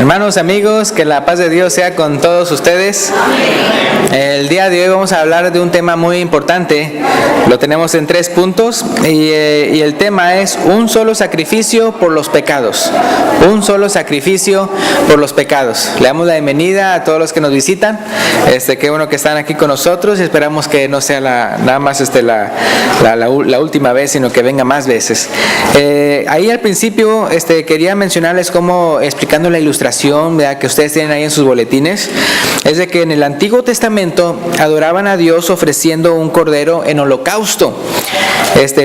Hermanos, amigos, que la paz de Dios sea con todos ustedes. El día de hoy vamos a hablar de un tema muy importante. Lo tenemos en 3 puntos y el tema es un solo sacrificio por los pecados. Un solo sacrificio por los pecados. Le damos la bienvenida a todos los que nos visitan. Qué bueno que están aquí con nosotros y esperamos que no sea nada más la última vez, sino que venga más veces. Ahí al principio quería mencionarles cómo, explicando la ilustración, ¿verdad?, que ustedes tienen ahí en sus boletines, es de que en el Antiguo Testamento adoraban a Dios ofreciendo un cordero en holocausto,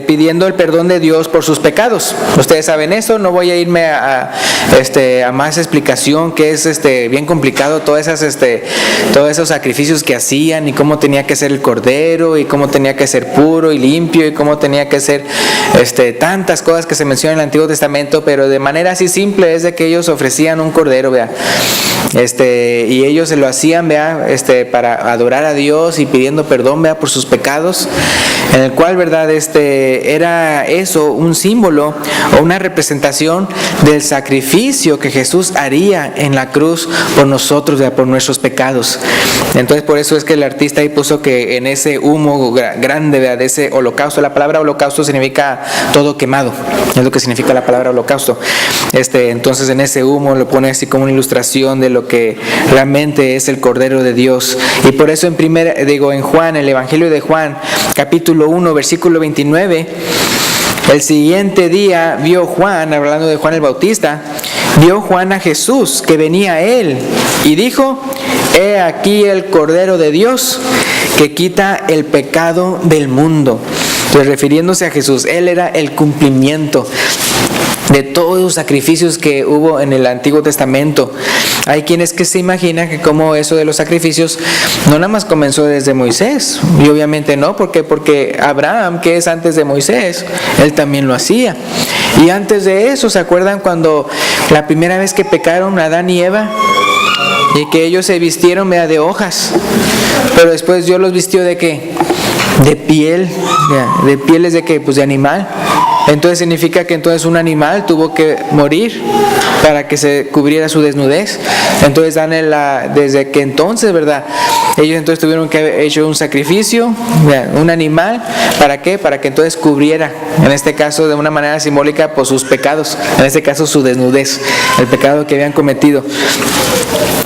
pidiendo el perdón de Dios por sus pecados. Ustedes saben eso, no voy a irme a más explicación, que es bien complicado, todos esos sacrificios que hacían y cómo tenía que ser el cordero y cómo tenía que ser puro y limpio y cómo tenía que ser tantas cosas que se mencionan en el Antiguo Testamento, pero de manera así simple es de que ellos ofrecían un cordero, ¿vea? Y ellos se lo hacían, ¿vea? Para adorar a Dios y pidiendo perdón, ¿vea?, por sus pecados, en el cual, ¿verdad?, era eso, un símbolo o una representación del sacrificio que Jesús haría en la cruz por nosotros, ¿vea?, por nuestros pecados. Entonces por eso es que el artista ahí puso que en ese humo grande, ¿vea?, de ese holocausto, la palabra holocausto significa todo quemado, es lo que significa la palabra holocausto. Entonces en ese humo lo pone así como una ilustración de lo que realmente es el Cordero de Dios. Y por eso en Juan, el Evangelio de Juan, capítulo 1, versículo 29, el siguiente día vio Juan, hablando de Juan el Bautista, vio Juan a Jesús que venía a él y dijo: he aquí el Cordero de Dios que quita el pecado del mundo. Entonces, refiriéndose a Jesús, él era el cumplimiento de todos los sacrificios que hubo en el Antiguo Testamento. Hay quienes que se imaginan que como eso de los sacrificios no nada más comenzó desde Moisés, y obviamente no, porque Abraham, que es antes de Moisés, él también lo hacía. Y antes de eso, ¿se acuerdan cuando la primera vez que pecaron Adán y Eva? Y que ellos se vistieron de hojas, pero después Dios los vistió ¿de qué? De piel. ¿De pieles de qué? Pues de animal. Entonces significa que entonces un animal tuvo que morir para que se cubriera su desnudez. Entonces desde que entonces, ¿verdad?, ellos entonces tuvieron que haber hecho un sacrificio, un animal, ¿para qué? Para que entonces cubriera, en este caso de una manera simbólica, por sus pecados, en este caso su desnudez, el pecado que habían cometido.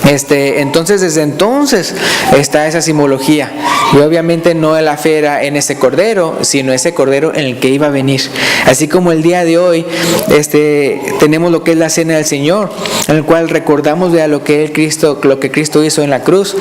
Entonces desde entonces está esa simbología, y obviamente no la fe era en ese cordero, sino ese cordero en el que iba a venir. Así como el día de hoy tenemos lo que es la cena del Señor, en el cual recordamos lo que Cristo hizo en la cruz,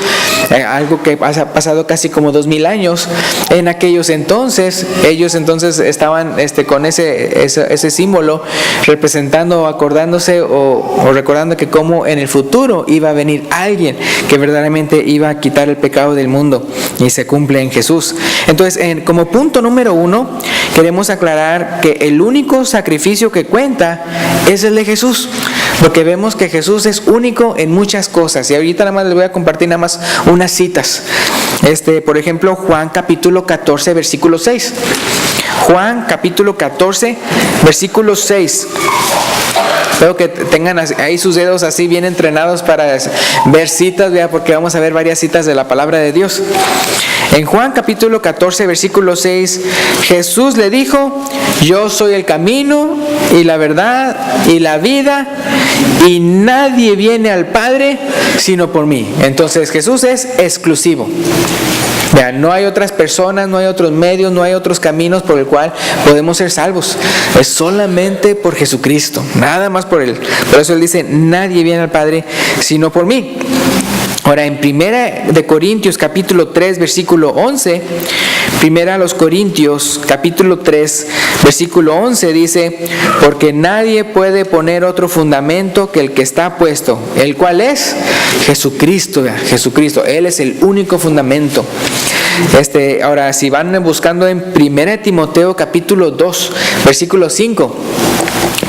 algo que ha pasado casi como 2000 años. En aquellos entonces, ellos entonces estaban con ese símbolo, representando, acordándose o recordando que como en el futuro iba a venir alguien que verdaderamente iba a quitar el pecado del mundo, y se cumple en Jesús. Entonces, como punto número 1, queremos aclarar que el único sacrificio que cuenta es el de Jesús, porque vemos que Jesús es único en muchas cosas, y ahorita nada más les voy a compartir nada más unas citas. Por ejemplo, Juan capítulo 14, versículo 6. Juan capítulo 14, versículo 6. Espero que tengan ahí sus dedos así bien entrenados para ver citas, porque vamos a ver varias citas de la palabra de Dios. En Juan capítulo 14, versículo 6, Jesús le dijo: yo soy el camino y la verdad y la vida, y nadie viene al Padre sino por mí. Entonces Jesús es exclusivo. No hay otras personas, no hay otros medios, no hay otros caminos por el cual podemos ser salvos. Es solamente por Jesucristo, nada más por Él. Por eso Él dice: nadie viene al Padre sino por mí. Ahora, en 1 de Corintios capítulo 3, versículo 11, 1 Corintios capítulo 3, versículo 11 dice: porque nadie puede poner otro fundamento que el que está puesto, el cual es Jesucristo. Jesucristo, Él es el único fundamento. Ahora, si van buscando en 1 Timoteo capítulo 2, versículo 5,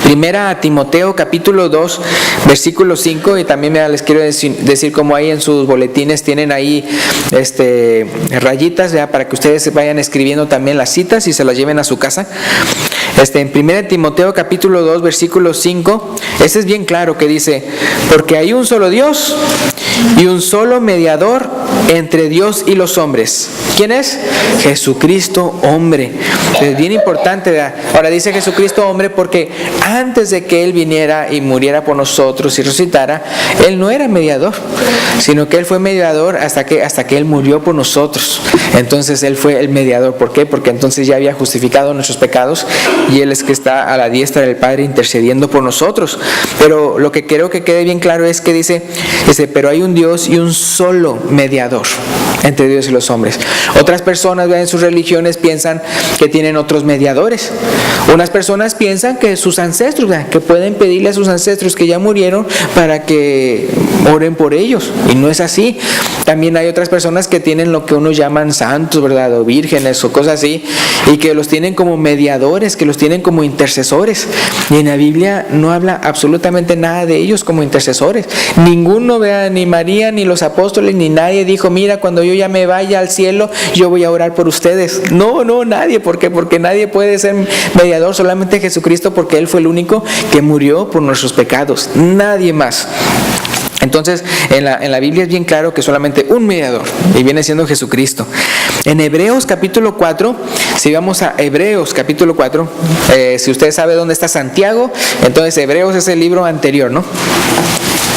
Primera a Timoteo capítulo 2 versículo 5, y también les quiero decir como ahí en sus boletines tienen ahí rayitas, para que ustedes vayan escribiendo también las citas y se las lleven a su casa. En Primera Timoteo capítulo 2 versículo 5, es bien claro que dice: porque hay un solo Dios y un solo mediador entre Dios y los hombres. ¿Quién es? Jesucristo hombre. Es bien importante, ¿verdad? Ahora dice Jesucristo hombre porque antes de que Él viniera y muriera por nosotros y resucitara, Él no era mediador, sino que Él fue mediador hasta que Él murió por nosotros. Entonces Él fue el mediador. ¿Por qué? Porque entonces ya había justificado nuestros pecados y Él es que está a la diestra del Padre intercediendo por nosotros. Pero lo que quiero que quede bien claro es que dice, pero hay un Dios y un solo mediador entre Dios y los hombres. Otras personas en sus religiones piensan que tienen otros mediadores. Unas personas piensan que sus ancestros, que pueden pedirle a sus ancestros que ya murieron para que oren por ellos, y no es así. También hay otras personas que tienen lo que unos llaman santos, ¿verdad? O vírgenes o cosas así, y que los tienen como mediadores, que los tienen como intercesores, y en la Biblia no habla absolutamente nada de ellos como intercesores. Ninguno, ni María, ni los apóstoles, ni nadie dijo: mira, cuando yo ya me vaya al cielo, yo voy a orar por ustedes. No, nadie. ¿Por qué? Porque nadie puede ser mediador, solamente Jesucristo, porque Él fue el único que murió por nuestros pecados, nadie más. Entonces, en la Biblia es bien claro que solamente un mediador, y viene siendo Jesucristo. En Hebreos capítulo 4, si vamos a Hebreos capítulo 4, si usted sabe dónde está Santiago, entonces Hebreos es el libro anterior, ¿no?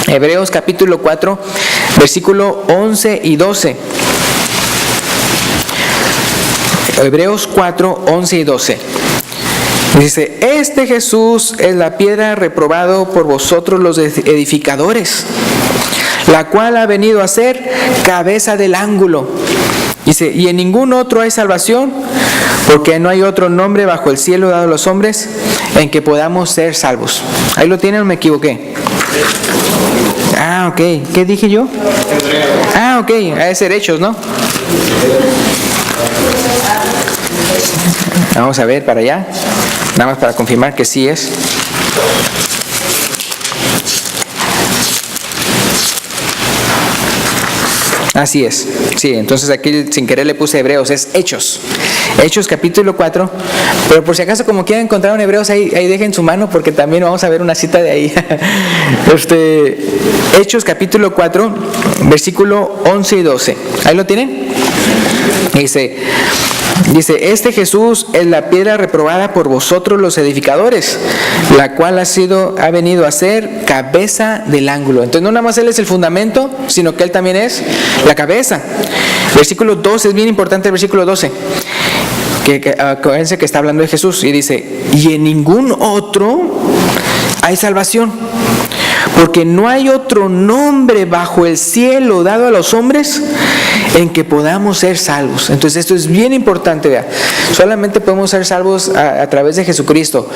Hebreos capítulo 4, versículo 11 y 12. Hebreos 4, 11 y 12. Dice: este Jesús es la piedra reprobado por vosotros los edificadores, la cual ha venido a ser cabeza del ángulo. Dice: y en ningún otro hay salvación, porque no hay otro nombre bajo el cielo dado a los hombres en que podamos ser salvos. ¿Ahí lo tienen o me equivoqué? Ok. ¿Qué dije yo? Ok, ha de ser Hechos, ¿no? Vamos a ver para allá, nada más para confirmar que sí es. Así es, sí, entonces aquí sin querer le puse Hebreos, es Hechos capítulo 4, pero por si acaso como quieran encontrar un Hebreos, ahí dejen su mano, porque también vamos a ver una cita de ahí. Hechos capítulo 4, versículo 11 y 12, ¿ahí lo tienen? Dice: este Jesús es la piedra reprobada por vosotros los edificadores, la cual ha venido a ser cabeza del ángulo. Entonces no nada más Él es el fundamento, sino que Él también es la cabeza. Versículo 12, es bien importante el versículo 12. Acuérdense que está hablando de Jesús y dice: y en ningún otro hay salvación, porque no hay otro nombre bajo el cielo dado a los hombres en que podamos ser salvos. Entonces esto es bien importante, vea. Solamente podemos ser salvos a través de Jesucristo,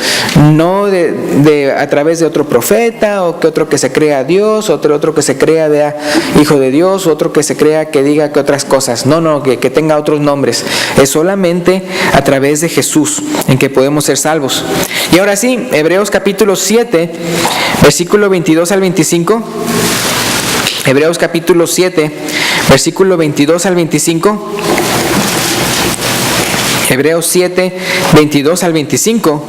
no a través de otro profeta, o que otro que se crea Dios, otro que se crea hijo de Dios, otro que se crea que diga que otras cosas. No, que tenga otros nombres. Es solamente a través de Jesús en que podemos ser salvos. Y ahora sí, Hebreos capítulo 7, versículo 22 al 25. Hebreos capítulo 7, versículo 22 al 25. Hebreos 7, 22 al 25.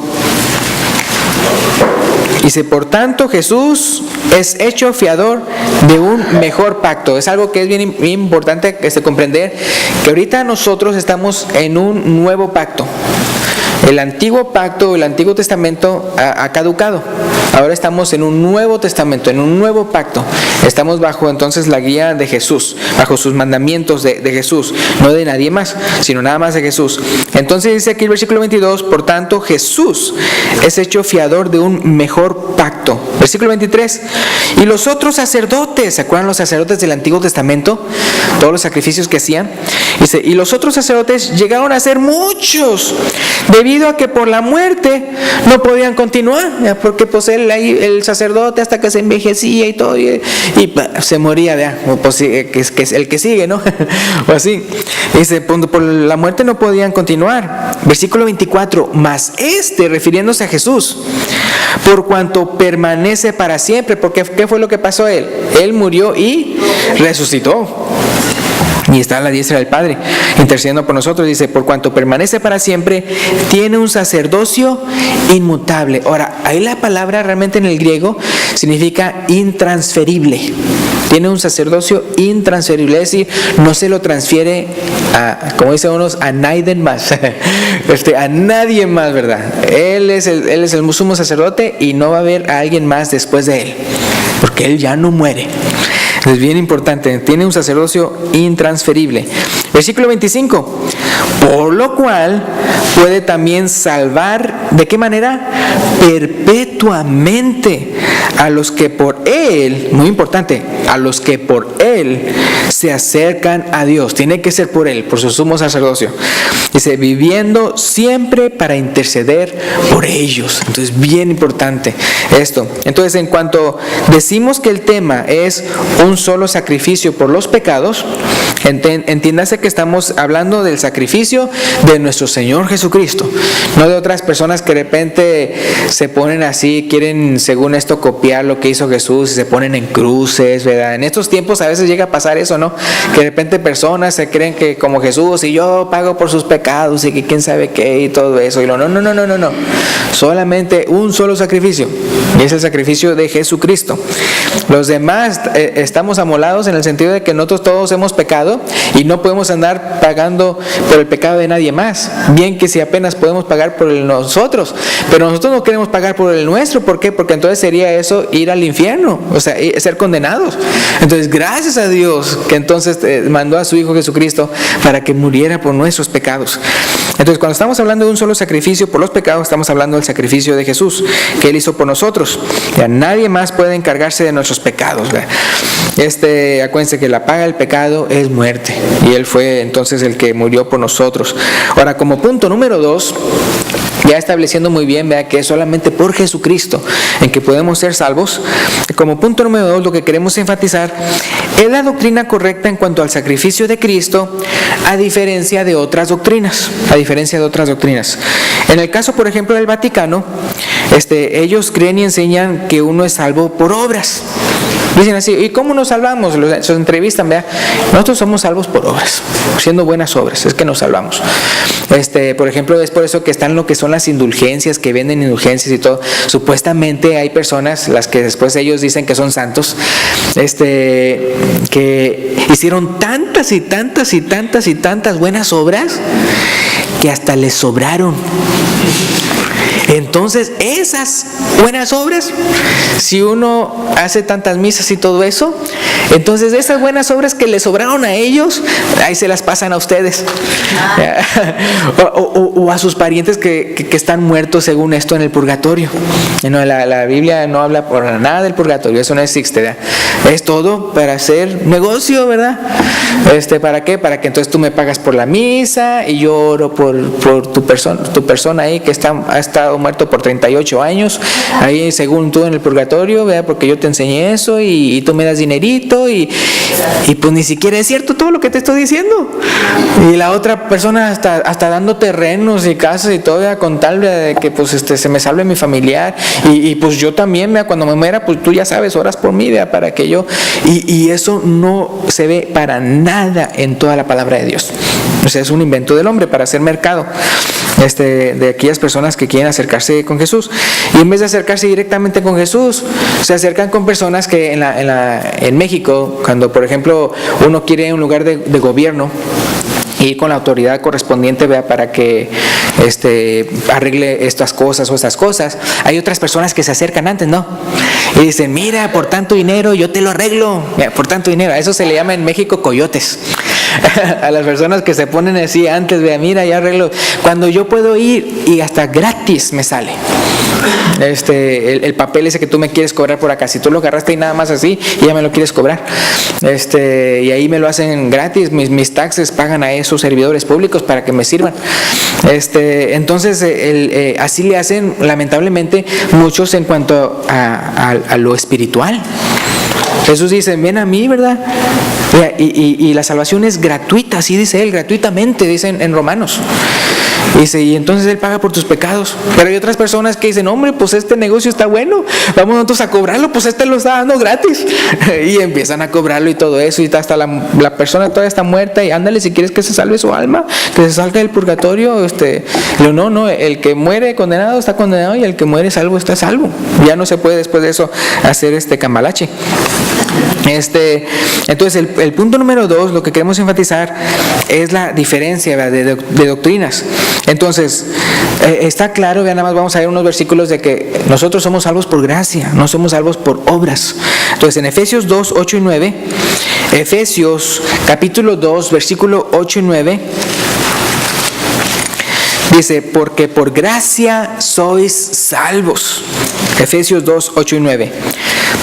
Dice: por tanto Jesús es hecho fiador de un mejor pacto. Es algo que es bien importante comprender, que ahorita nosotros estamos en un nuevo pacto. El antiguo pacto, el Antiguo Testamento ha caducado. Ahora estamos en un nuevo testamento, en un nuevo pacto. Estamos bajo entonces la guía de Jesús, bajo sus mandamientos de Jesús, no de nadie más, sino nada más de Jesús. Entonces dice aquí el versículo 22: por tanto Jesús es hecho fiador de un mejor pacto. Versículo 23: y los otros sacerdotes, ¿se acuerdan los sacerdotes del Antiguo Testamento? Todos los sacrificios que hacían. Dice: y los otros sacerdotes llegaron a ser muchos, debido debido a que por la muerte no podían continuar, porque pues el sacerdote hasta que se envejecía y todo, y se moría, pues, que es el que sigue, ¿no? O así. Dice, por la muerte no podían continuar. Versículo 24, mas refiriéndose a Jesús, por cuanto permanece para siempre, porque ¿qué fue lo que pasó a él? Él murió y resucitó. Y está a la diestra del Padre, intercediendo por nosotros. Dice, por cuanto permanece para siempre, tiene un sacerdocio inmutable. Ahora, ahí la palabra realmente en el griego significa intransferible. Tiene un sacerdocio intransferible, es decir, no se lo transfiere a, como dicen unos, a nadie más. A nadie más, ¿verdad? Él es el sumo sacerdote y no va a haber a alguien más después de él, porque él ya no muere. Es bien importante, tiene un sacerdocio intransferible. Versículo 25, por lo cual puede también salvar, ¿de qué manera? Perpetuamente a los que por Él, muy importante, a los que por Él se acercan a Dios. Tiene que ser por Él, por su sumo sacerdocio. Dice, viviendo siempre para interceder por ellos. Entonces, bien importante esto. Entonces, en cuanto decimos que el tema es un solo sacrificio por los pecados, entiéndase que estamos hablando del sacrificio de nuestro Señor Jesucristo, no de otras personas que de repente se ponen así, quieren según esto copiar lo que hizo Jesús y se ponen en cruces, ¿verdad? En estos tiempos a veces llega a pasar eso, ¿no? Que de repente personas se creen que como Jesús y yo pago por sus pecados y que quién sabe qué y todo eso. Y no. Solamente un solo sacrificio, y es el sacrificio de Jesucristo. Los demás estamos amolados en el sentido de que nosotros todos hemos pecado y no podemos andar pagando por el pecado de nadie más. Bien que si apenas podemos pagar por el nosotros, pero nosotros no queremos pagar por el nuestro. ¿Por qué? Porque entonces sería eso ir al infierno, o sea, ser condenados. Entonces, gracias a Dios que entonces mandó a su Hijo Jesucristo para que muriera por nuestros pecados. Entonces, cuando estamos hablando de un solo sacrificio por los pecados, estamos hablando del sacrificio de Jesús, que Él hizo por nosotros. Ya nadie más puede encargarse de nuestros pecados. Acuérdense que la paga del pecado es muerte, y Él fue entonces el que murió por nosotros. Ahora, como punto número 2, ya estableciendo muy bien, vea que es solamente por Jesucristo en que podemos ser salvos. Como punto número 2, lo que queremos enfatizar es la doctrina correcta en cuanto al sacrificio de Cristo, a diferencia de otras doctrinas. En el caso, por ejemplo, del Vaticano, ellos creen y enseñan que uno es salvo por obras. Dicen así, ¿y cómo nos salvamos? Se entrevistan, ¿verdad? Nosotros somos salvos por obras, haciendo buenas obras, es que nos salvamos. Por ejemplo, es por eso que están lo que son las indulgencias, que venden indulgencias y todo. Supuestamente hay personas, las que después ellos dicen que son santos, que hicieron tantas y tantas y tantas y tantas buenas obras que hasta les sobraron. Entonces, esas buenas obras, si uno hace tantas misas y todo eso, entonces esas buenas obras que le sobraron a ellos, ahí se las pasan a ustedes. O a sus parientes que están muertos según esto en el purgatorio. No, la Biblia no habla por nada del purgatorio, eso no existe, ¿verdad? Es todo para hacer negocio, ¿verdad? ¿Para qué? Para que entonces tú me pagas por la misa y yo oro por tu persona ahí que ha estado muerto por 38 años, ahí según tú en el purgatorio, ¿verdad? Porque yo te enseñé eso y tú me das dinerito y pues ni siquiera es cierto todo lo que te estoy diciendo. Y la otra persona hasta dando terrenos y casas y todo, ¿verdad? Con tal de que pues se me salve mi familiar y pues yo también, ¿verdad? Cuando me muera, pues tú ya sabes, oras por mí, ¿verdad? Para que yo, y eso no se ve para nada en toda la palabra de Dios. O sea, es un invento del hombre para hacer mercado de aquellas personas que quieren acercarse con Jesús, y en vez de acercarse directamente con Jesús, se acercan con personas que en México, cuando por ejemplo uno quiere un lugar de gobierno, ir con la autoridad correspondiente, vea, para que arregle estas cosas o estas cosas. Hay otras personas que se acercan antes, ¿no? Y dicen, mira, por tanto dinero yo te lo arreglo. Mira, por tanto dinero. A eso se le llama en México coyotes. A las personas que se ponen así antes, vea, mira, ya arreglo. Cuando yo puedo ir y hasta gratis me sale. el papel ese que tú me quieres cobrar por acá, si tú lo agarraste y nada más así, y ya me lo quieres cobrar, y ahí me lo hacen gratis, mis taxes pagan a esos servidores públicos para que me sirvan. Entonces así le hacen lamentablemente muchos en cuanto a lo espiritual. Jesús dice, ven a mí, ¿verdad? Y la salvación es gratuita, así dice Él, gratuitamente, dice en Romanos. Dice, y entonces Él paga por tus pecados. Pero hay otras personas que dicen, hombre, pues este negocio está bueno, vamos nosotros a cobrarlo, pues este lo está dando gratis. Y empiezan a cobrarlo y todo eso, y hasta la persona todavía está muerta, y ándale, si quieres que se salve su alma, que se salga del purgatorio, no, el que muere condenado está condenado, y el que muere salvo está salvo. Ya no se puede después de eso hacer cambalache. Entonces el punto número 2, lo que queremos enfatizar es la diferencia de doctrinas. Entonces está claro, nada más vamos a ver unos versículos de que nosotros somos salvos por gracia, no somos salvos por obras. Entonces en Efesios 2, 8 y 9, Efesios capítulo 2, versículo 8 y 9, dice, porque por gracia sois salvos. Efesios 2, 8 y 9.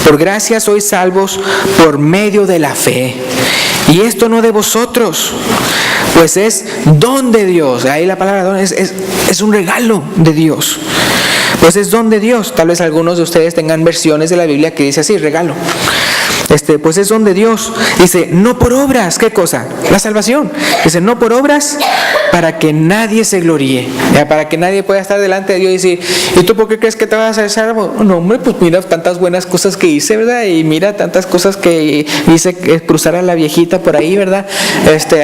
Por gracia sois salvos por medio de la fe. Y esto no de vosotros, pues es don de Dios. Ahí la palabra don es un regalo de Dios. Pues es don de Dios. Tal vez algunos de ustedes tengan versiones de la Biblia que dice así, regalo. Pues es don de Dios. Dice, no por obras. ¿Qué cosa? La salvación. Dice, no por obras, para que nadie se gloríe. Para que nadie pueda estar delante de Dios y decir, ¿y tú por qué crees que te vas a hacer salvo? No, hombre, pues mira tantas buenas cosas que hice, ¿verdad? Y mira tantas cosas que hice, cruzar a la viejita por ahí, ¿verdad?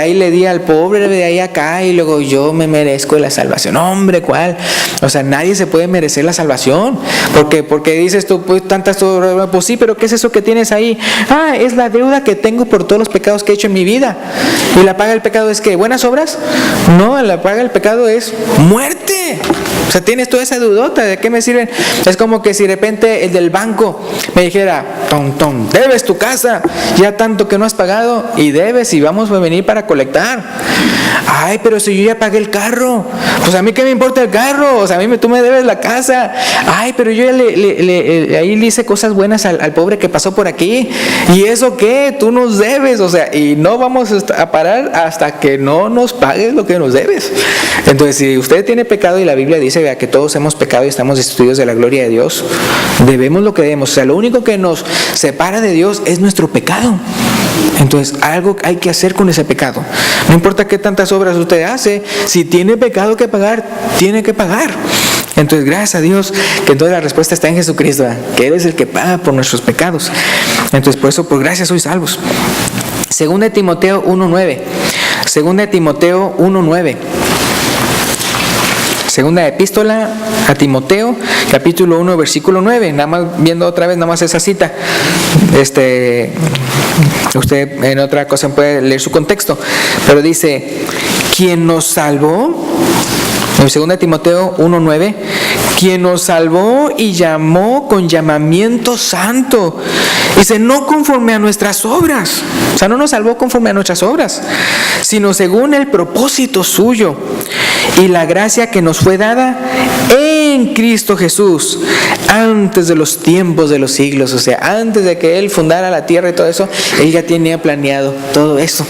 Ahí le di al pobre de ahí acá, y luego yo me merezco la salvación. Hombre, ¿cuál? O sea, nadie se puede merecer la salvación. Porque dices tú, pues tantas, pues sí, pero ¿qué es eso que tienes ahí? Es la deuda que tengo por todos los pecados que he hecho en mi vida. Y la paga del pecado es ¿qué? ¿Buenas obras? No, la paga del pecado es muerte. O sea, tienes toda esa deudota, ¿de qué me sirven? Es como que si de repente el del banco me dijera, debes tu casa, ya tanto que no has pagado, y debes, y vamos a venir para colectar. Pero si yo ya pagué el carro, pues a mí qué me importa el carro, o sea, tú me debes la casa. Pero yo ya ahí le hice cosas buenas al pobre que pasó por aquí, y eso qué, tú nos debes, o sea, y no vamos a parar hasta que no nos pagues lo que nos debes. Entonces, si usted tiene pecado y la Biblia dice que todos hemos pecado y estamos destituidos de la gloria de Dios, debemos lo que debemos. O sea, lo único que nos separa de Dios es nuestro pecado. Entonces, algo hay que hacer con ese pecado. No importa qué tantas obras usted hace, si tiene pecado que pagar, tiene que pagar. Entonces, gracias a Dios que toda la respuesta está en Jesucristo, que Él es el que paga por nuestros pecados. Entonces, por eso, por gracia sois salvos. Segunda de Timoteo 1:9. Segunda de Timoteo 1:9. Segunda epístola a Timoteo, capítulo 1, versículo 9. Nada más viendo otra vez, nada más esa cita. Usted en otra ocasión puede leer su contexto. Pero dice, ¿quién nos salvó? En 2 Timoteo 1:9, quien nos salvó y llamó con llamamiento santo. Dice, no conforme a nuestras obras. O sea, no nos salvó conforme a nuestras obras, sino según el propósito suyo y la gracia que nos fue dada en Cristo Jesús antes de los tiempos de los siglos. O sea, antes de que Él fundara la tierra y todo eso, Él ya tenía planeado todo eso.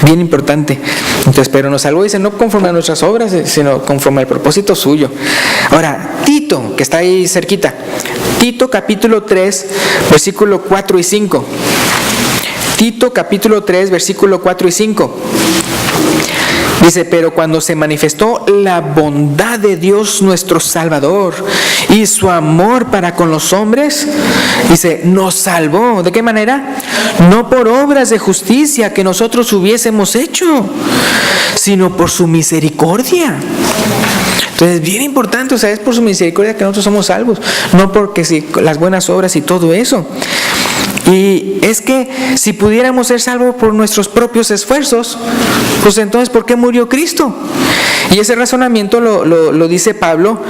Bien importante. Entonces, pero nos salvó, dice, no conforme a nuestras obras, sino conforme al propósito suyo. Ahora, Tito, que está ahí cerquita. Tito capítulo 3, versículo 4 y 5. Tito capítulo 3, versículo 4 y 5. Dice, pero cuando se manifestó la bondad de Dios nuestro Salvador y su amor para con los hombres, dice, nos salvó. ¿De qué manera? No por obras de justicia que nosotros hubiésemos hecho, sino por su misericordia. Entonces, bien importante, o sea, es por su misericordia que nosotros somos salvos, no porque si las buenas obras y todo eso. Y es que si pudiéramos ser salvos por nuestros propios esfuerzos, pues entonces ¿por qué murió Cristo? Y ese razonamiento lo dice Pablo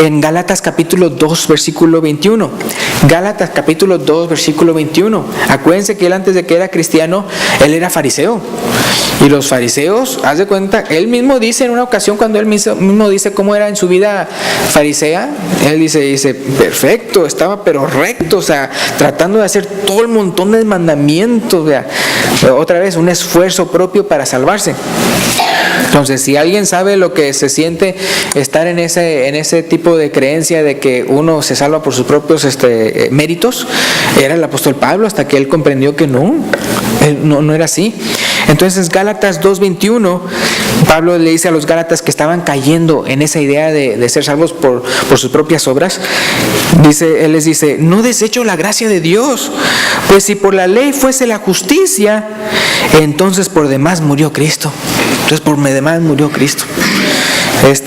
en Gálatas capítulo 2, versículo 21. Gálatas capítulo 2, versículo 21. Acuérdense que él, antes de que era cristiano, él era fariseo. Y los fariseos, haz de cuenta, él mismo dice en una ocasión, cuando él mismo dice cómo era en su vida farisea, él dice, perfecto, estaba pero recto, o sea, tratando de hacer todo el montón de mandamientos, otra vez, un esfuerzo propio para salvarse. Entonces, si alguien sabe lo que se siente estar en ese tipo de creencia de que uno se salva por sus propios méritos, era el apóstol Pablo, hasta que él comprendió que no era así. Entonces, Gálatas 2:21, Pablo le dice a los Gálatas que estaban cayendo en esa idea de ser salvos por sus propias obras. Él les dice, no desecho la gracia de Dios, pues si por la ley fuese la justicia, entonces por demás murió Cristo.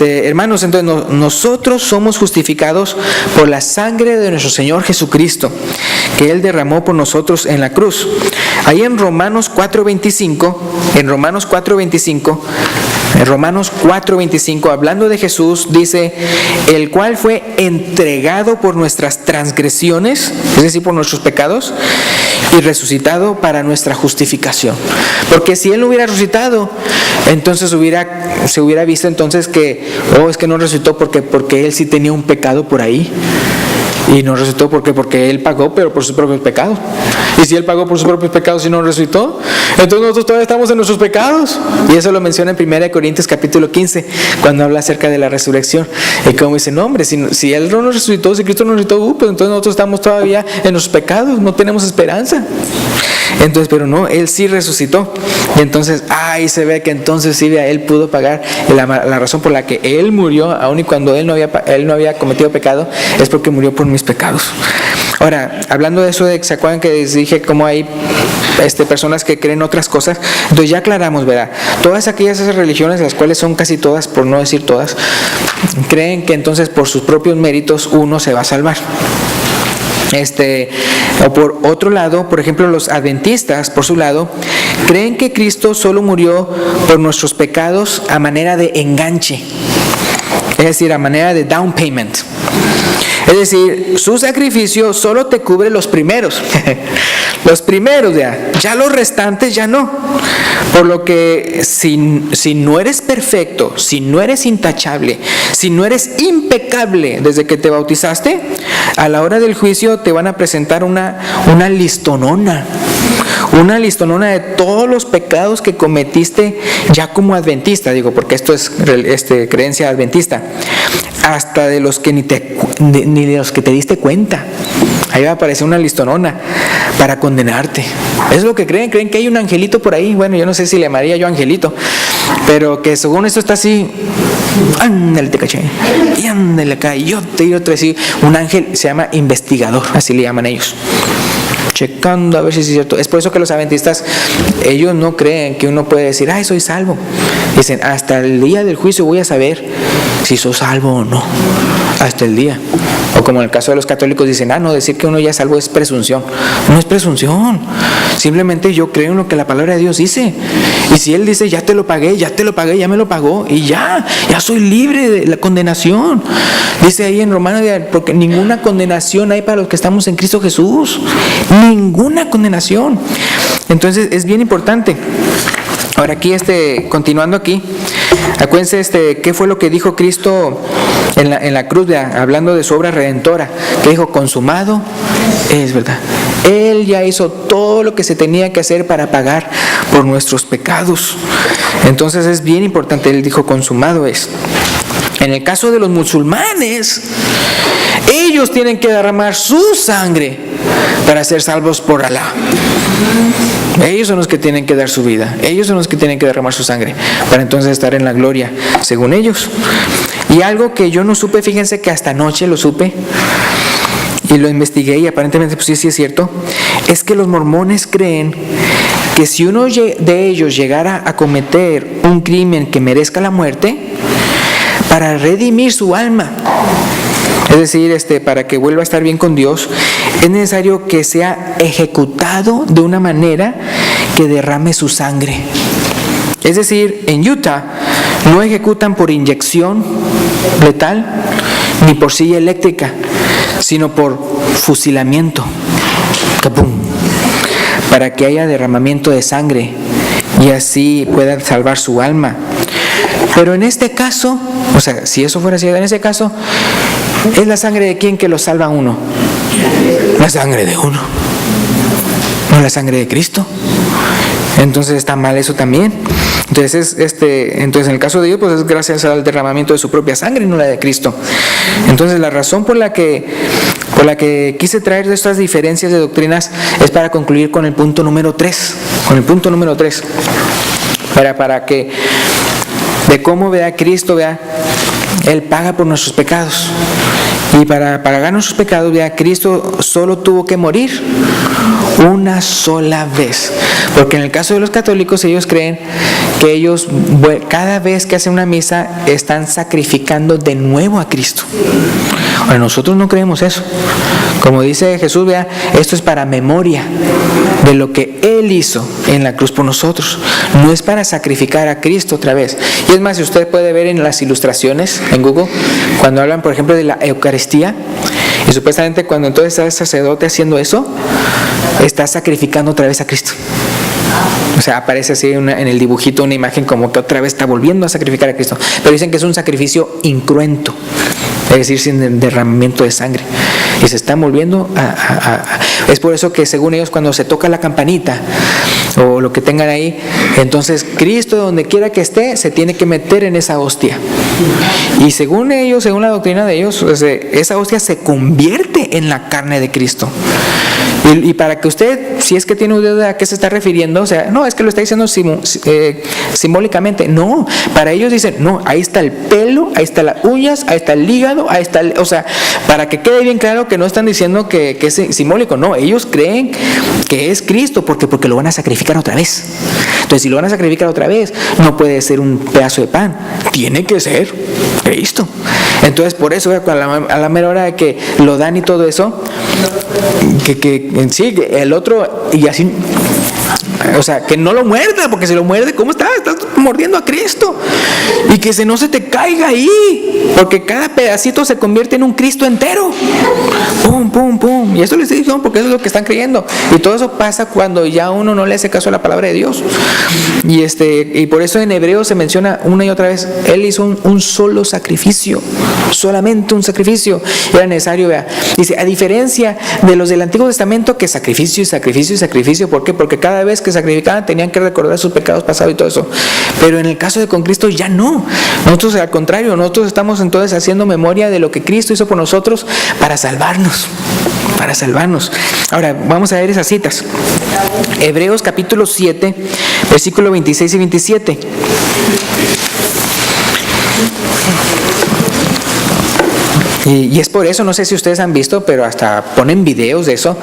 Hermanos, entonces nosotros somos justificados por la sangre de nuestro Señor Jesucristo, que Él derramó por nosotros en la cruz. Ahí en Romanos 4:25, hablando de Jesús, dice, el cual fue entregado por nuestras transgresiones, es decir, por nuestros pecados, y resucitado para nuestra justificación. Porque si Él no hubiera resucitado, entonces se hubiera visto entonces que, es que no resucitó porque Él sí tenía un pecado por ahí. Y no resucitó porque Él pagó, pero por sus propios pecados. Y si Él pagó por sus propios pecados y no resucitó, entonces nosotros todavía estamos en nuestros pecados. Y eso lo menciona en 1 Corintios capítulo 15, cuando habla acerca de la resurrección. Y como dice, no hombre, si Él no nos resucitó, si Cristo no resucitó, pues entonces nosotros estamos todavía en nuestros pecados, no tenemos esperanza. Entonces, pero no, Él sí resucitó. Y entonces, ahí se ve que entonces sí, Él pudo pagar. La razón por la que Él murió, aun y cuando Él no había cometido pecado, es porque murió por mis pecados. Ahora, hablando de eso, ¿se acuerdan que les dije cómo hay personas que creen otras cosas? Entonces ya aclaramos, ¿verdad? Todas esas religiones, las cuales son casi todas, por no decir todas, creen que entonces por sus propios méritos uno se va a salvar. O por otro lado, por ejemplo, los adventistas, por su lado, creen que Cristo solo murió por nuestros pecados a manera de enganche, es decir, a manera de down payment. Es decir, su sacrificio solo te cubre los primeros. Los primeros ya los restantes ya no. Por lo que si no eres perfecto, si no eres intachable, si no eres impecable desde que te bautizaste, a la hora del juicio te van a presentar una listonona. Una listonona de todos los pecados que cometiste ya como adventista, porque esto es creencia adventista, hasta de los que ni de los que te diste cuenta. Ahí va a aparecer una listonona para condenarte. Es lo que creen que hay un angelito por ahí. Bueno, yo no sé si le llamaría yo angelito, pero que según esto está así, ándale te caché, y ándale acá, y otro, un ángel se llama investigador, así le llaman ellos, checando a ver si es cierto. Es por eso que los adventistas, ellos no creen que uno puede decir, soy salvo. Dicen, hasta el día del juicio voy a saber si soy salvo o no. Hasta el día. O como en el caso de los católicos dicen, no, decir que uno ya es salvo es presunción. No es presunción. Simplemente yo creo en lo que la palabra de Dios dice. Y si Él dice, ya te lo pagué, ya me lo pagó, y ya soy libre de la condenación. Dice ahí en Romanos, porque ninguna condenación hay para los que estamos en Cristo Jesús. Ninguna condenación. Entonces es bien importante. Ahora aquí, continuando aquí, acuérdense qué fue lo que dijo Cristo en la cruz, hablando de su obra redentora, que dijo, consumado es, ¿verdad? Él ya hizo todo lo que se tenía que hacer para pagar por nuestros pecados. Entonces es bien importante, Él dijo, consumado es. En el caso de los musulmanes, ellos tienen que derramar su sangre para ser salvos por Alá. Ellos son los que tienen que dar su vida. Ellos son los que tienen que derramar su sangre para entonces estar en la gloria, según ellos. Y algo que yo no supe, fíjense que hasta anoche lo supe y lo investigué, y aparentemente pues sí es cierto, es que los mormones creen que si uno de ellos llegara a cometer un crimen que merezca la muerte, para redimir su alma, es es decir, para que vuelva a estar bien con Dios, es necesario que sea ejecutado de una manera que derrame su sangre. Es decir, en Utah no ejecutan por inyección letal ni por silla eléctrica, sino por fusilamiento. ¡Capum! Para que haya derramamiento de sangre y así puedan salvar su alma. Pero en este caso, o sea, si eso fuera así, en ese caso, ¿es la sangre de quién que lo salva a uno? La sangre de uno, no la sangre de Cristo. Entonces está mal eso también. Entonces, entonces en el caso de Dios, pues es gracias al derramamiento de su propia sangre y no la de Cristo. Entonces la razón por la que quise traer estas diferencias de doctrinas es para concluir con el punto número 3. Con el punto número 3. Para que de cómo Cristo, Él paga por nuestros pecados. Y para pagar nuestros pecados, Cristo solo tuvo que morir una sola vez. Porque en el caso de los católicos, ellos creen que ellos cada vez que hacen una misa están sacrificando de nuevo a Cristo. Ahora, nosotros no creemos eso. Como dice Jesús, esto es para memoria de lo que Él hizo en la cruz por nosotros. No es para sacrificar a Cristo otra vez. Y es más, si usted puede ver en las ilustraciones en Google, cuando hablan, por ejemplo, de la Eucaristía, y supuestamente cuando entonces está el sacerdote haciendo eso, está sacrificando otra vez a Cristo. O sea, aparece así en el dibujito una imagen como que otra vez está volviendo a sacrificar a Cristo. Pero dicen que es un sacrificio incruento, es decir, sin derramamiento de sangre. Y se están volviendo Es por eso que según ellos, cuando se toca la campanita o lo que tengan ahí, entonces Cristo, donde quiera que esté, se tiene que meter en esa hostia. Y según ellos, según la doctrina de ellos, esa hostia se convierte en la carne de Cristo. Y para que usted, si es que tiene idea de a qué se está refiriendo, o sea, no, es que lo está diciendo simbólicamente. No, para ellos dicen, no, ahí está el pelo, ahí están las uñas, ahí está el hígado, ahí está o sea, para que quede bien claro que no están diciendo que es simbólico. No, ellos creen que es Cristo porque lo van a sacrificar otra vez. Entonces, si lo van a sacrificar otra vez, no puede ser un pedazo de pan, tiene que ser Cristo. Entonces, por eso, a la mera hora de que lo dan y todo eso, que en sí, el otro, y así, o sea, que no lo muerda, porque si lo muerde, ¿cómo estás? Estás mordiendo a Cristo. Y que no se te caiga ahí, porque cada pedacito se convierte en un Cristo entero. Pum, pum, pum. Y eso les digo porque eso es lo que están creyendo. Y todo eso pasa cuando ya uno no le hace caso a la palabra de Dios. Y por eso en Hebreos se menciona una y otra vez, Él hizo un solo sacrificio, solamente un sacrificio era necesario. Dice, a diferencia de los del Antiguo Testamento, que sacrificio y sacrificio y sacrificio. ¿Por qué? Porque cada vez que sacrificaban tenían que recordar sus pecados pasados y todo eso. Pero en el caso de con Cristo ya no. Nosotros, al contrario, nosotros estamos entonces haciendo memoria de lo que Cristo hizo por nosotros para salvarnos. Para salvarnos. Ahora, vamos a ver esas citas. Hebreos capítulo 7, versículo 26 y 27. Y es por eso, no sé si ustedes han visto, pero hasta ponen videos de eso,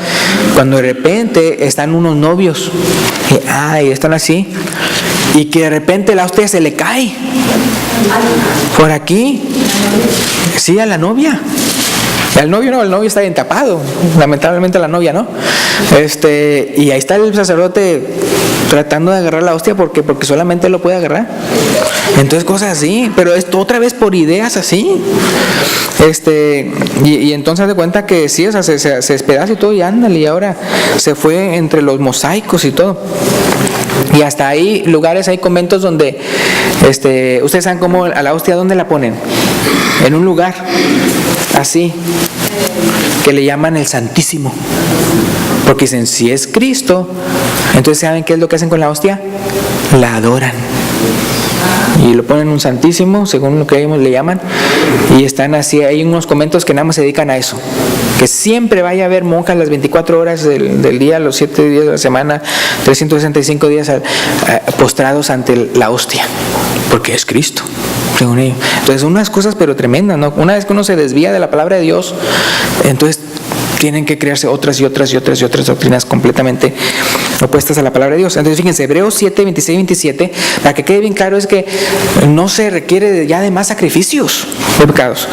cuando de repente están unos novios y están así, y que de repente la hostia se le cae por aquí, sí, a la novia. Al novio no, el novio está bien tapado, lamentablemente la novia no. Y ahí está el sacerdote tratando de agarrar la hostia porque solamente él lo puede agarrar. Entonces cosas así, pero esto otra vez por ideas así. Y entonces de cuenta que sí, o sea, se despedaza y todo, y ándale, y ahora se fue entre los mosaicos y todo. Y hasta hay lugares, hay conventos donde ustedes saben cómo a la hostia, ¿dónde la ponen? En un lugar así, que le llaman el Santísimo, porque dicen, si es Cristo, entonces ¿saben qué es lo que hacen con la hostia? La adoran y lo ponen un Santísimo, según lo que ellos le llaman, y están así. Hay unos conventos que nada más se dedican a eso, que siempre vaya a haber monjas las 24 horas del día, los 7 días de la semana, 365 días postrados ante la hostia, porque es Cristo, según ellos. Entonces unas cosas pero tremendas, ¿no? Una vez que uno se desvía de la palabra de Dios, entonces tienen que crearse otras doctrinas completamente opuestas a la palabra de Dios. Entonces fíjense, Hebreos 7, 26 y 27, para que quede bien claro, es que no se requiere ya de más sacrificios de pecados.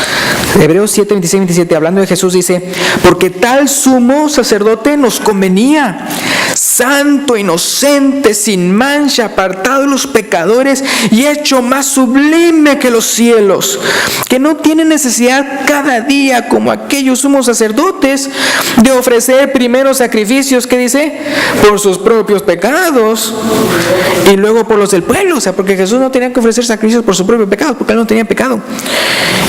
Hebreos 7, 26 y 27, hablando de Jesús, dice: porque tal sumo sacerdote nos convenía, santo, inocente, sin mancha, apartado de los pecadores y hecho más sublime que los cielos, que no tiene necesidad cada día, como aquellos sumos sacerdotes, de ofrecer primero sacrificios, ¿qué dice? Por sus propios pecados y luego por los del pueblo. O sea, porque Jesús no tenía que ofrecer sacrificios por sus propios pecados, porque él no tenía pecado.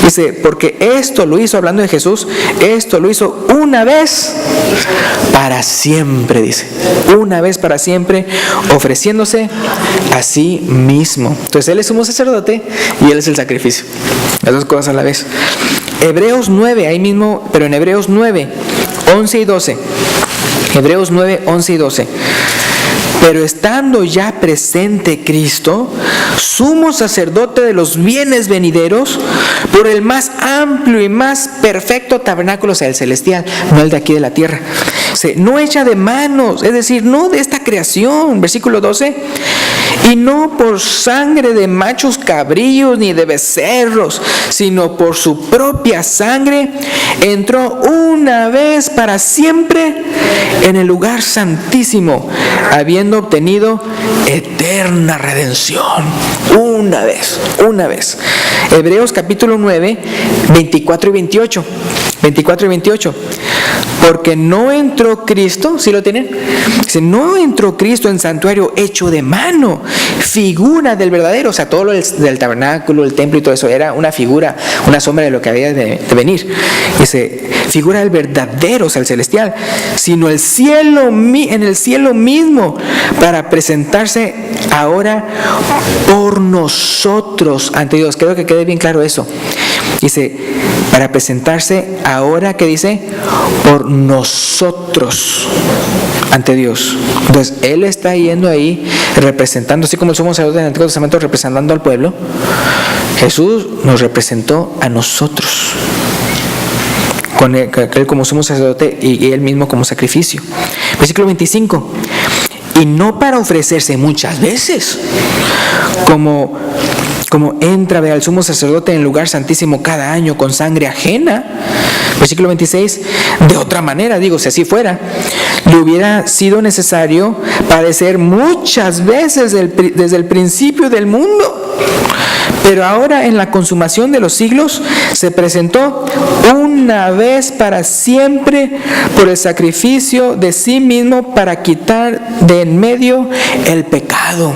Dice, porque esto lo hizo, hablando de Jesús, esto lo hizo una vez para siempre, dice, una vez para siempre, ofreciéndose a sí mismo. Entonces él es sumo sacerdote y él es el sacrificio, las dos cosas a la vez. Hebreos 9, ahí mismo, pero en Hebreos 9, 11 y 12. Hebreos 9, 11 y 12. Pero estando ya presente Cristo, sumo sacerdote de los bienes venideros, por el más amplio y más perfecto tabernáculo, o sea, el celestial, no el de aquí de la tierra, no hecha de manos, es decir, no de esta creación, versículo 12, y no por sangre de machos cabríos ni de becerros, sino por su propia sangre, entró una vez para siempre en el lugar santísimo, habiendo obtenido eterna redención. Una vez. Hebreos capítulo 9, 24 y 28. 24 y 28. Porque no entró Cristo, ¿sí lo tienen? Dice, no entró Cristo en santuario hecho de mano, figura del verdadero. O sea, todo lo del tabernáculo, el templo y todo eso era una figura, una sombra de lo que había de venir. Dice, figura del verdadero, o sea, el celestial, sino en el cielo mismo, para presentarse ahora por nosotros ante Dios. Creo que quede bien claro eso. Dice, para presentarse ahora, ¿qué dice? Por nosotros ante Dios. Entonces, Él está yendo ahí representando, así como somos sacerdotes en el Antiguo Testamento representando al pueblo. Jesús nos representó a nosotros, con él como sumo sacerdote y Él mismo como sacrificio. Versículo 25. Y no para ofrecerse muchas veces, como entra al sumo sacerdote en el lugar santísimo cada año con sangre ajena. Versículo 26, de otra manera, digo, si así fuera, le hubiera sido necesario padecer muchas veces desde el principio del mundo. Pero ahora, en la consumación de los siglos, se presentó una vez para siempre por el sacrificio de sí mismo para quitar de en medio el pecado.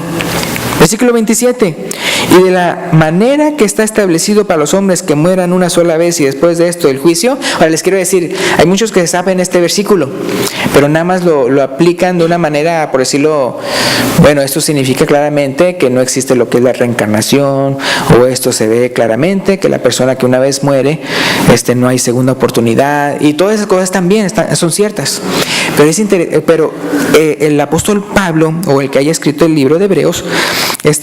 Versículo 27. Y de la manera que está establecido para los hombres que mueran una sola vez y después de esto el juicio. Ahora les quiero decir, hay muchos que saben este versículo, pero nada más lo aplican de una manera, por decirlo, bueno, esto significa claramente que no existe lo que es la reencarnación, o esto se ve claramente que la persona que una vez muere, no hay segunda oportunidad, y todas esas cosas también son ciertas. Pero el apóstol Pablo, o el que haya escrito el libro de Hebreos,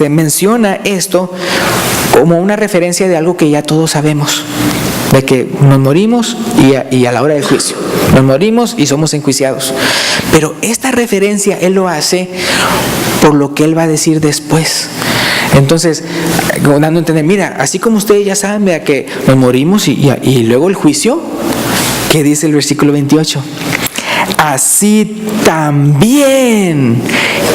menciona esto como una referencia de algo que ya todos sabemos, de que nos morimos y a la hora del juicio nos morimos y somos enjuiciados. Pero esta referencia él lo hace por lo que él va a decir después. Entonces, dando a entender, mira, así como ustedes ya saben, vea que nos morimos y luego el juicio, ¿qué dice el versículo 28? Así también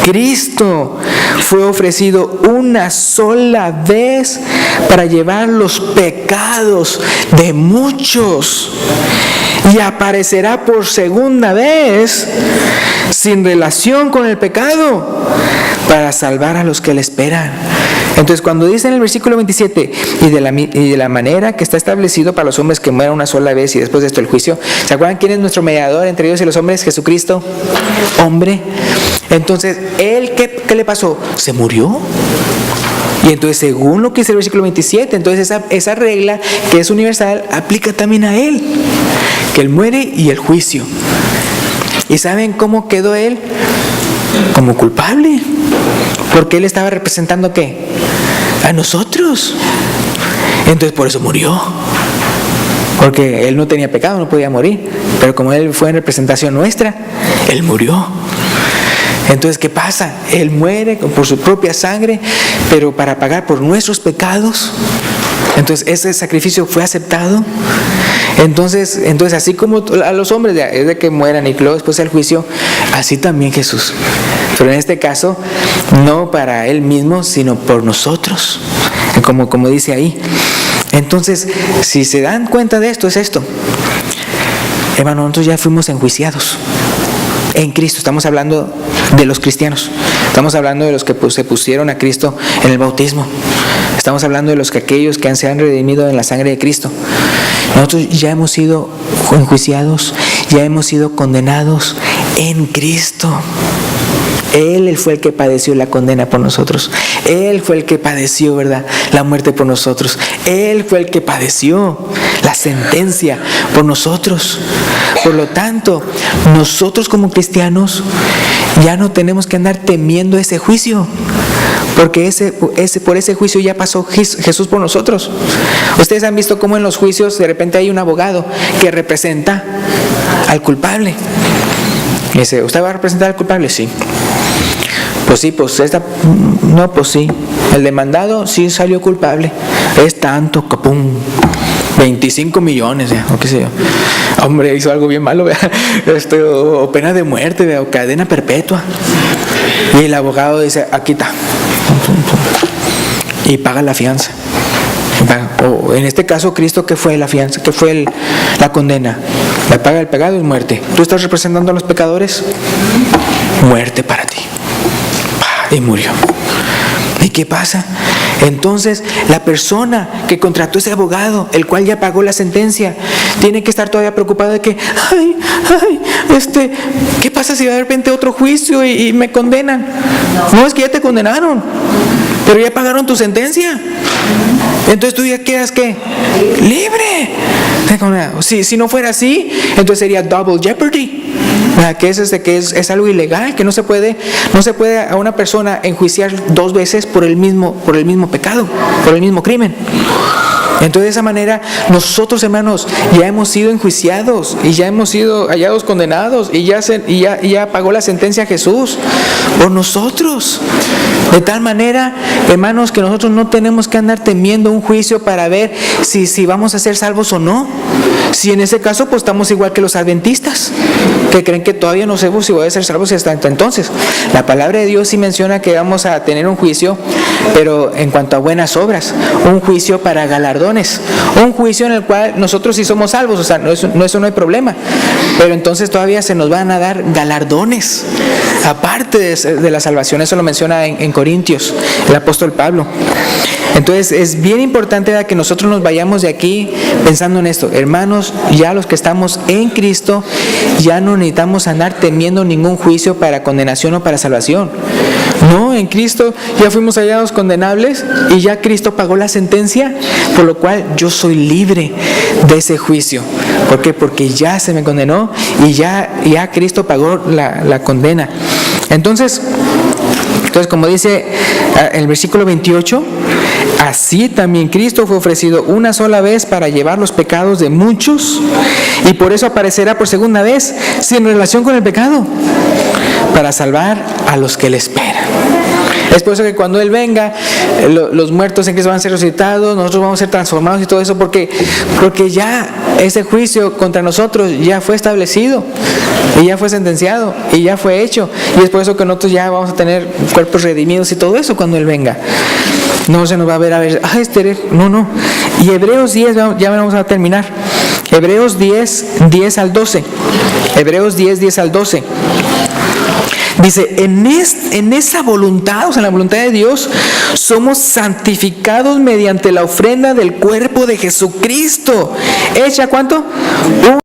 Cristo fue ofrecido una sola vez para llevar los pecados de muchos, y aparecerá por segunda vez sin relación con el pecado para salvar a los que le esperan. Entonces, cuando dice en el versículo 27, y de la manera que está establecido para los hombres que mueran una sola vez y después de esto el juicio, ¿se acuerdan quién es nuestro mediador entre Dios y los hombres? Jesucristo, hombre. Entonces, ¿él qué le pasó? ¿Se murió? Y entonces, según lo que dice el versículo 27, entonces esa regla que es universal aplica también a él, que él muere y el juicio. ¿Y saben cómo quedó él? Como culpable, porque él estaba representando ¿qué? A nosotros. Entonces por eso murió. porque Él no tenía pecado, no podía morir, pero como Él fue en representación nuestra, Él murió. Entonces, ¿qué pasa? Él muere por su propia sangre, pero para pagar por nuestros pecados. Entonces, ese sacrificio fue aceptado. Entonces así como a los hombres es de que mueran y luego después el juicio, así también Jesús. Pero en este caso, no para Él mismo, sino por nosotros, como dice ahí. Entonces, si se dan cuenta de esto, es esto. Hermano, nosotros ya fuimos enjuiciados en Cristo. Estamos hablando de los cristianos. Estamos hablando de los que se pusieron a Cristo en el bautismo. Estamos hablando de aquellos que se han redimido en la sangre de Cristo. Nosotros ya hemos sido enjuiciados, ya hemos sido condenados en Cristo. Él fue el que padeció la condena por nosotros. Él fue el que padeció, ¿verdad?, la muerte por nosotros. Él fue el que padeció la sentencia por nosotros. Por lo tanto, nosotros como cristianos ya no tenemos que andar temiendo ese juicio, porque por ese juicio ya pasó Jesús por nosotros. Ustedes han visto cómo en los juicios de repente hay un abogado que representa al culpable. Y dice, ¿usted va a representar al culpable? Sí. Pues sí, pues no, pues sí. El demandado sí salió culpable. Es tanto, capum, 25 millones, o qué sé yo. Hombre, hizo algo bien malo, o pena de muerte, o cadena perpetua. Y el abogado dice, aquí está. Y paga la fianza. O en este caso, Cristo, ¿qué fue la fianza? ¿Qué fue la condena? La paga del pecado es muerte. ¿Tú estás representando a los pecadores? Muerte para ti. Y murió. ¿Y qué pasa? Entonces, la persona que contrató ese abogado, el cual ya pagó la sentencia, tiene que estar todavía preocupado de que, ¿qué pasa si de repente otro juicio y me condenan? No, es que ya te condenaron, pero ya pagaron tu sentencia. Entonces tú ya quedas, ¿qué? Libre. Si no fuera así, entonces sería double jeopardy. Que es algo ilegal, que no se puede a una persona enjuiciar dos veces por el mismo pecado, por el mismo crimen. Entonces, de esa manera, nosotros, hermanos, ya hemos sido enjuiciados y ya hemos sido hallados condenados y ya pagó la sentencia Jesús por nosotros. De tal manera, hermanos, que nosotros no tenemos que andar temiendo un juicio para ver si vamos a ser salvos o no. Si en ese caso, pues estamos igual que los adventistas, que creen que todavía no sabemos si voy a ser salvos hasta entonces. La palabra de Dios sí menciona que vamos a tener un juicio, pero en cuanto a buenas obras, un juicio para galardones, un juicio en el cual nosotros sí somos salvos, o sea, eso no hay problema, pero entonces todavía se nos van a dar galardones, aparte de la salvación. Eso lo menciona en Corintios, el apóstol Pablo. Entonces es bien importante que nosotros nos vayamos de aquí pensando en esto. Hermanos, ya los que estamos en Cristo, ya no necesitamos andar temiendo ningún juicio para condenación o para salvación. No, en Cristo ya fuimos hallados condenables y ya Cristo pagó la sentencia, por lo cual yo soy libre de ese juicio. ¿Por qué? Porque ya se me condenó y ya Cristo pagó la condena. Entonces, como dice el versículo 28, así también Cristo fue ofrecido una sola vez para llevar los pecados de muchos, y por eso aparecerá por segunda vez, sin relación con el pecado, para salvar a los que le esperan. Es por eso que cuando Él venga, los muertos en Cristo van a ser resucitados, nosotros vamos a ser transformados y todo eso, porque ya ese juicio contra nosotros ya fue establecido y ya fue sentenciado y ya fue hecho, y es por eso que nosotros ya vamos a tener cuerpos redimidos y todo eso cuando Él venga. No se nos va a ver, no. Y Hebreos 10, ya vamos a terminar. Hebreos 10 al 12. Hebreos 10 al 12. Dice, en esa voluntad, o sea, en la voluntad de Dios, somos santificados mediante la ofrenda del cuerpo de Jesucristo. ¿Hecha cuánto?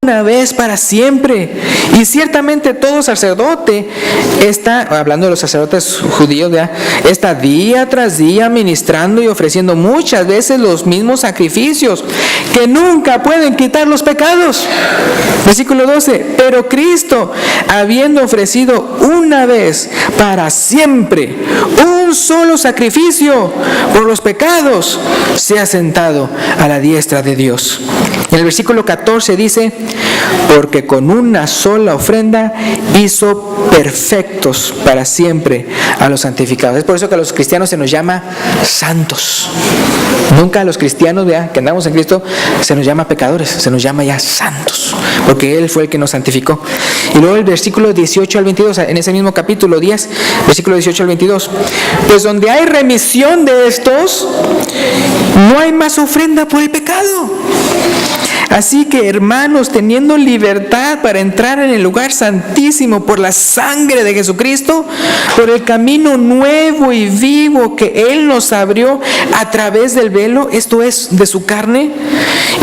Una vez para siempre. Y ciertamente todo sacerdote está, hablando de los sacerdotes judíos, ¿verdad?, está día tras día ministrando y ofreciendo muchas veces los mismos sacrificios que nunca pueden quitar los pecados. Versículo 12. Pero Cristo, habiendo ofrecido una vez para siempre un solo sacrificio por los pecados, se ha sentado a la diestra de Dios. En el versículo 14 dice: porque con una sola ofrenda hizo perfectos para siempre a los santificados. Es por eso que a los cristianos se nos llama santos. Nunca a los cristianos, que andamos en Cristo, se nos llama pecadores, se nos llama ya santos, porque Él fue el que nos santificó. Y luego el versículo 18 al 22, en ese mismo capítulo 10, versículo 18 al 22: pues donde hay remisión de estos, no hay más ofrenda por el pecado. Así que, hermanos, teniendo libertad para entrar en el lugar santísimo por la sangre de Jesucristo, por el camino nuevo y vivo que Él nos abrió a través del velo, esto es, de su carne,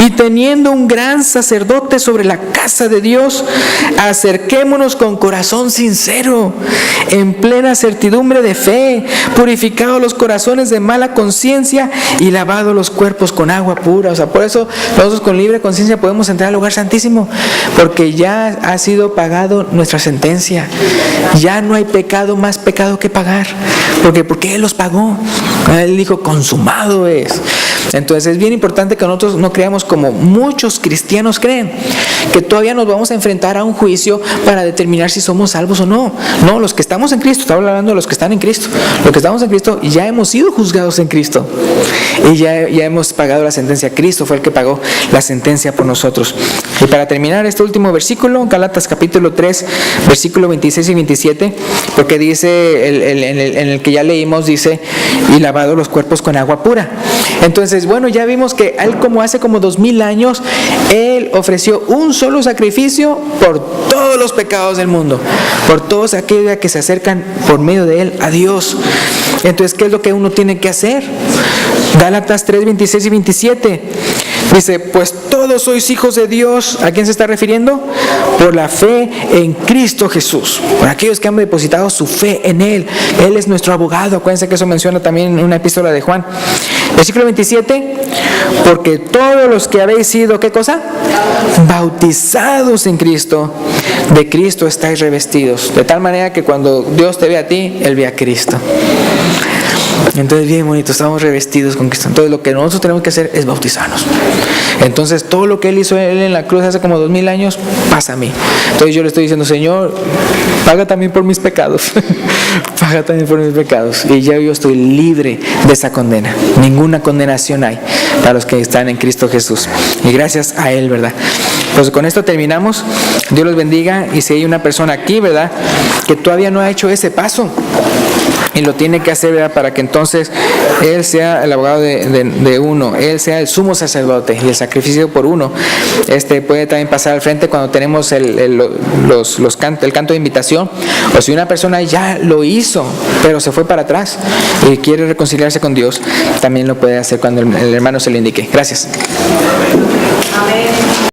y teniendo un gran sacerdote sobre la casa de Dios, acerquémonos con corazón sincero, en plena certidumbre de fe, purificados los corazones de mala conciencia y lavados los cuerpos con agua pura. O sea, por eso nosotros con libre conciencia podemos entrar al lugar santísimo, porque ya ha sido pagado nuestra sentencia. Ya no hay pecado, más pecado que pagar, porque Él los pagó. Él dijo: consumado es. Entonces es bien importante que nosotros no creamos como muchos cristianos creen, que todavía nos vamos a enfrentar a un juicio para determinar si somos salvos o no. No, los que estamos en Cristo, estamos hablando de los que están en Cristo. Los que estamos en Cristo ya hemos sido juzgados en Cristo y ya hemos pagado la sentencia. Cristo fue el que pagó la sentencia por nosotros. Y para terminar este último versículo, Gálatas capítulo 3, versículo 26 y 27, porque dice, en el que ya leímos, dice: y lavado los cuerpos con agua pura. Entonces, bueno, ya vimos que Él, como hace como 2000 años, Él ofreció un solo sacrificio por todos los pecados del mundo, por todos aquellos que se acercan por medio de Él a Dios. Entonces, ¿qué es lo que uno tiene que hacer? Gálatas 3, 26 y 27 dice: pues todos sois hijos de Dios. ¿A quién se está refiriendo? Por la fe en Cristo Jesús, por aquellos que han depositado su fe en Él. Él es nuestro abogado. Acuérdense que eso menciona también en una epístola de Juan. Versículo 27: porque todos los que habéis sido, ¿qué cosa? Bautizados en Cristo, de Cristo estáis revestidos. De tal manera que cuando Dios te ve a ti, Él ve a Cristo. Entonces, bien bonito, estamos revestidos con Cristo. Entonces, lo que nosotros tenemos que hacer es bautizarnos. Entonces, todo lo que Él hizo en la cruz hace como 2000 años, pasa a mí. Entonces, yo le estoy diciendo: Señor, paga también por mis pecados. Paga también por mis pecados. Y ya yo estoy libre de esa condena. Ninguna condenación hay para los que están en Cristo Jesús. Y gracias a Él, ¿verdad? Pues con esto terminamos. Dios los bendiga. Y si hay una persona aquí, ¿verdad?, que todavía no ha hecho ese paso, y lo tiene que hacer, ¿verdad?, para que entonces Él sea el abogado de uno, Él sea el sumo sacerdote y el sacrificio por uno. Puede también pasar al frente cuando tenemos el canto de invitación. O si una persona ya lo hizo, pero se fue para atrás y quiere reconciliarse con Dios, también lo puede hacer cuando el hermano se le indique. Gracias. Amén.